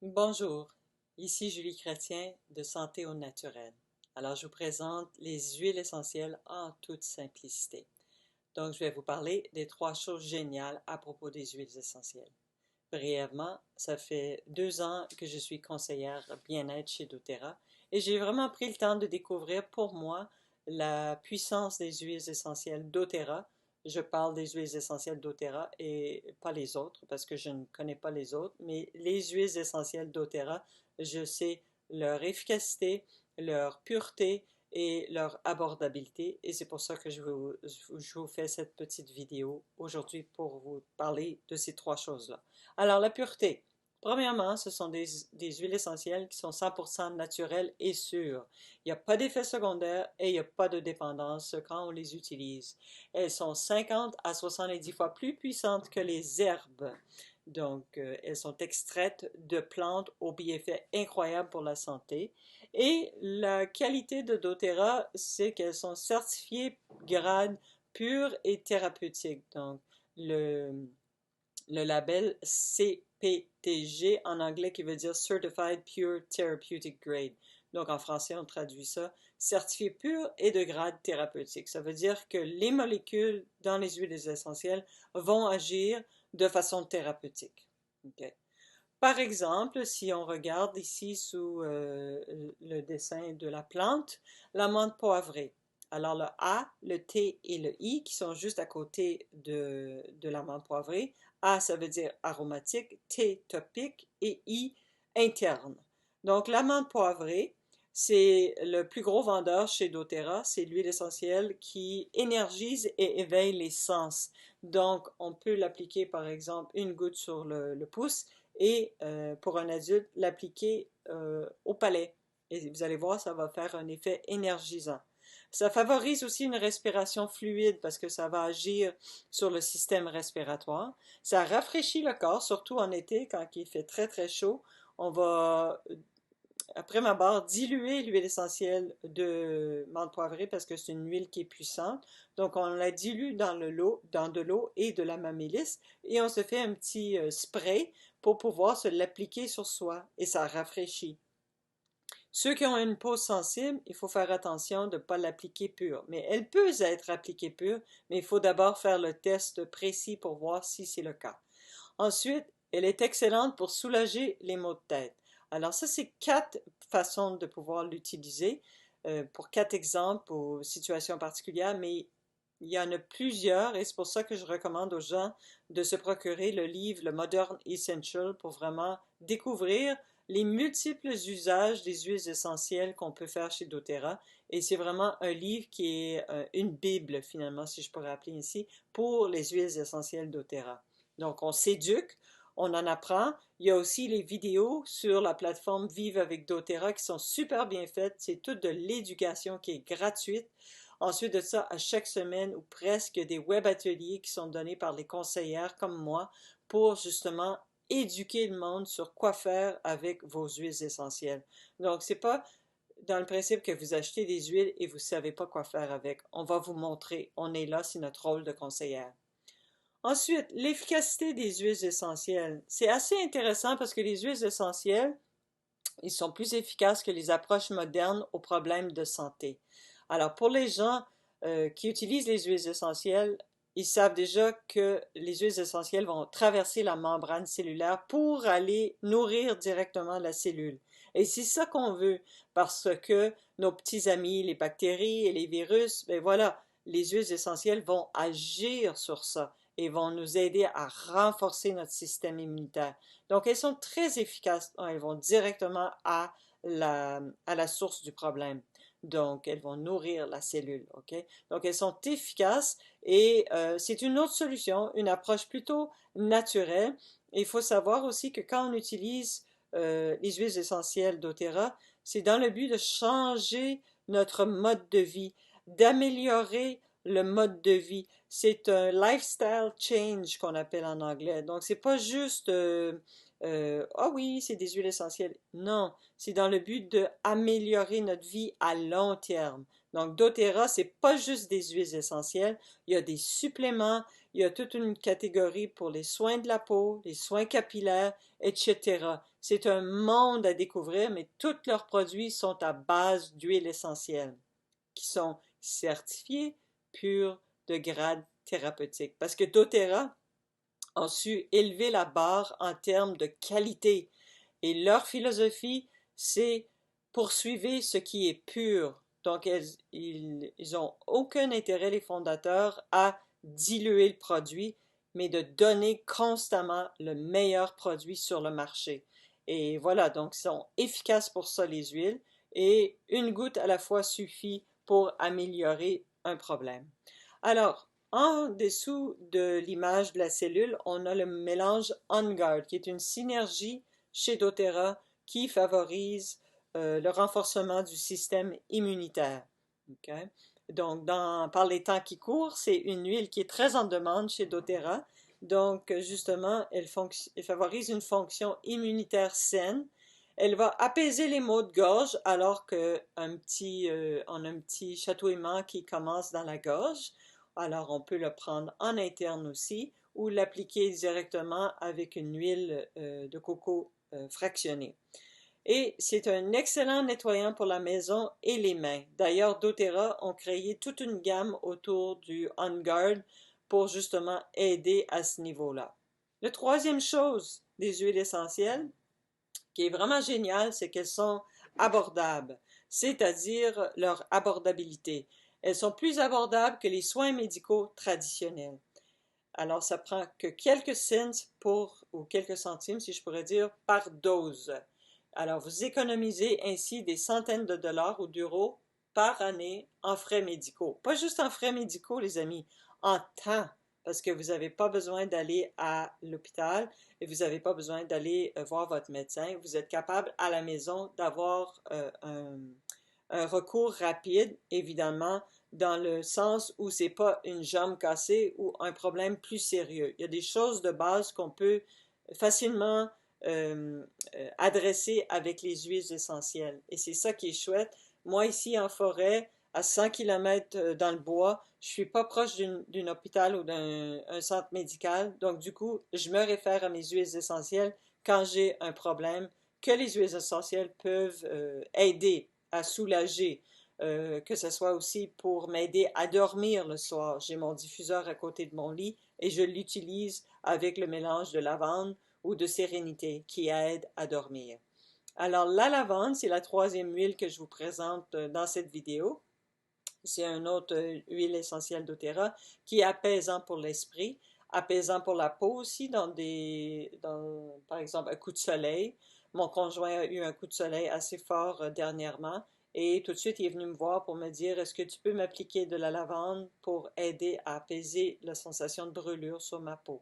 Bonjour, ici Julie Chrétien de Santé au naturel. Alors, je vous présente les huiles essentielles en toute simplicité. Donc, je vais vous parler des trois choses géniales à propos des huiles essentielles. Brièvement, ça fait 2 ans que je suis conseillère bien-être chez doTERRA et j'ai vraiment pris le temps de découvrir pour moi la puissance des huiles essentielles doTERRA. Je parle des huiles essentielles doTERRA et pas les autres parce que je ne connais pas les autres, mais les huiles essentielles doTERRA, je sais leur efficacité, leur pureté et leur abordabilité. Et c'est pour ça que je vous fais cette petite vidéo aujourd'hui pour vous parler de ces trois choses-là. Alors, la pureté. Premièrement, ce sont des huiles essentielles qui sont 100% naturelles et sûres. Il n'y a pas d'effet secondaire et il n'y a pas de dépendance quand on les utilise. Elles sont 50 à 70 fois plus puissantes que les herbes. Donc, elles sont extraites de plantes aux bienfaits incroyables pour la santé. Et la qualité de doTERRA, c'est qu'elles sont certifiées grade pur et thérapeutique. Donc, le, le label CPTG en anglais qui veut dire Certified Pure Therapeutic Grade. Donc en français, on traduit ça certifié pur et de grade thérapeutique. Ça veut dire que les molécules dans les huiles essentielles vont agir de façon thérapeutique. Okay. Par exemple, si on regarde ici sous le dessin de la plante, l'amande poivrée. Alors le A, le T et le I qui sont juste à côté de l'amande poivrée. A, ça veut dire aromatique, T, topique et I, interne. Donc l'amande poivrée, c'est le plus gros vendeur chez doTERRA. C'est l'huile essentielle qui énergise et éveille les sens. Donc on peut l'appliquer par exemple une goutte sur le pouce et pour un adulte, l'appliquer au palais. Et vous allez voir, ça va faire un effet énergisant. Ça favorise aussi une respiration fluide parce que ça va agir sur le système respiratoire. Ça rafraîchit le corps, surtout en été quand il fait très très chaud. On va, après ma barre, diluer l'huile essentielle de menthe poivrée parce que c'est une huile qui est puissante. Donc on la dilue dans de l'eau et de la mamélisse et on se fait un petit spray pour pouvoir se l'appliquer sur soi et ça rafraîchit. Ceux qui ont une peau sensible, il faut faire attention de ne pas l'appliquer pure. Mais elle peut être appliquée pure, mais il faut d'abord faire le test précis pour voir si c'est le cas. Ensuite, elle est excellente pour soulager les maux de tête. Alors ça, c'est 4 façons de pouvoir l'utiliser pour 4 exemples aux situations particulières, mais il y en a plusieurs et c'est pour ça que je recommande aux gens de se procurer le livre Le Modern Essential pour vraiment découvrir les multiples usages des huiles essentielles qu'on peut faire chez doTERRA. Et c'est vraiment un livre qui est une bible, finalement, si je pourrais appeler ici, pour les huiles essentielles doTERRA. Donc, on s'éduque, on en apprend. Il y a aussi les vidéos sur la plateforme Vive avec doTERRA qui sont super bien faites. C'est toute de l'éducation qui est gratuite. Ensuite de ça, à chaque semaine ou presque, des web ateliers qui sont donnés par les conseillères comme moi pour justement éduquer le monde sur quoi faire avec vos huiles essentielles. Donc, c'est pas dans le principe que vous achetez des huiles et vous savez pas quoi faire avec. On va vous montrer. On est là, c'est notre rôle de conseillère. Ensuite, l'efficacité des huiles essentielles. C'est assez intéressant parce que les huiles essentielles, ils sont plus efficaces que les approches modernes aux problèmes de santé. Alors, pour les gens qui utilisent les huiles essentielles, ils savent déjà que les huiles essentielles vont traverser la membrane cellulaire pour aller nourrir directement la cellule. Et c'est ça qu'on veut, parce que nos petits amis, les bactéries et les virus, ben voilà, les huiles essentielles vont agir sur ça et vont nous aider à renforcer notre système immunitaire. Donc, elles sont très efficaces. Elles vont directement à la source du problème. Donc, elles vont nourrir la cellule. OK? Donc, elles sont efficaces et c'est une autre solution, une approche plutôt naturelle. Et il faut savoir aussi que quand on utilise les huiles essentielles doTERRA, c'est dans le but de changer notre mode de vie, d'améliorer le mode de vie. C'est un lifestyle change qu'on appelle en anglais. Donc, c'est pas juste ah oui, c'est des huiles essentielles. Non, c'est dans le but d'améliorer notre vie à long terme. Donc, doTERRA, c'est pas juste des huiles essentielles. Il y a des suppléments, il y a toute une catégorie pour les soins de la peau, les soins capillaires, etc. C'est un monde à découvrir, mais tous leurs produits sont à base d'huiles essentielles qui sont certifiées pures de grade thérapeutique. Parce que doTERRA ont su élever la barre en termes de qualité. Et leur philosophie, c'est poursuivre ce qui est pur. Donc, ils ont aucun intérêt, les fondateurs, à diluer le produit, mais de donner constamment le meilleur produit sur le marché. Et voilà, donc ils sont efficaces pour ça, les huiles, et une goutte à la fois suffit pour améliorer un problème. Alors, en dessous de l'image de la cellule, on a le mélange OnGuard, qui est une synergie chez doTERRA qui favorise le renforcement du système immunitaire. Okay? Donc, par les temps qui courent, c'est une huile qui est très en demande chez doTERRA. Donc, justement, elle favorise une fonction immunitaire saine. Elle va apaiser les maux de gorge alors qu'on a un petit chatouillement qui commence dans la gorge. Alors, on peut le prendre en interne aussi ou l'appliquer directement avec une huile de coco fractionnée. Et c'est un excellent nettoyant pour la maison et les mains. D'ailleurs, doTERRA ont créé toute une gamme autour du OnGuard pour justement aider à ce niveau-là. La troisième chose des huiles essentielles, qui est vraiment géniale, c'est qu'elles sont abordables, c'est-à-dire leur abordabilité. Elles sont plus abordables que les soins médicaux traditionnels. Alors, ça prend que quelques cents ou quelques centimes, si je pourrais dire, par dose. Alors, vous économisez ainsi des centaines de dollars ou d'euros par année en frais médicaux. Pas juste en frais médicaux, les amis, en temps, parce que vous n'avez pas besoin d'aller à l'hôpital et vous n'avez pas besoin d'aller voir votre médecin. Vous êtes capable à la maison d'avoir un recours rapide, évidemment, dans le sens où c'est pas une jambe cassée ou un problème plus sérieux. Il y a des choses de base qu'on peut facilement adresser avec les huiles essentielles. Et c'est ça qui est chouette. Moi, ici en forêt, à 100 km dans le bois, je suis pas proche d'un hôpital ou d'un centre médical. Donc, du coup, je me réfère à mes huiles essentielles quand j'ai un problème que les huiles essentielles peuvent aider à soulager. Que ce soit aussi pour m'aider à dormir le soir. J'ai mon diffuseur à côté de mon lit et je l'utilise avec le mélange de lavande ou de sérénité qui aide à dormir. Alors, la lavande, c'est la troisième huile que je vous présente dans cette vidéo. C'est une autre huile essentielle doTERRA qui est apaisant pour l'esprit, apaisant pour la peau aussi, par exemple, un coup de soleil. Mon conjoint a eu un coup de soleil assez fort dernièrement et tout de suite, il est venu me voir pour me dire, est-ce que tu peux m'appliquer de la lavande pour aider à apaiser la sensation de brûlure sur ma peau?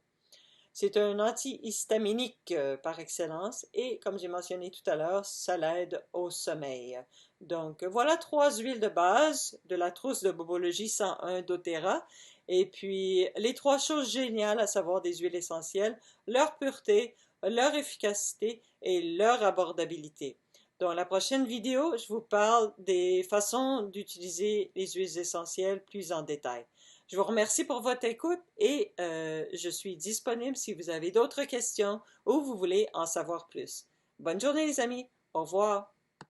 C'est un antihistaminique par excellence et, comme j'ai mentionné tout à l'heure, ça l'aide au sommeil. Donc, voilà trois huiles de base de la trousse de Bobologie 101 doTERRA. Et puis, les trois choses géniales à savoir des huiles essentielles, leur pureté, leur efficacité et leur abordabilité. Dans la prochaine vidéo, je vous parle des façons d'utiliser les huiles essentielles plus en détail. Je vous remercie pour votre écoute et je suis disponible si vous avez d'autres questions ou vous voulez en savoir plus. Bonne journée les amis. Au revoir.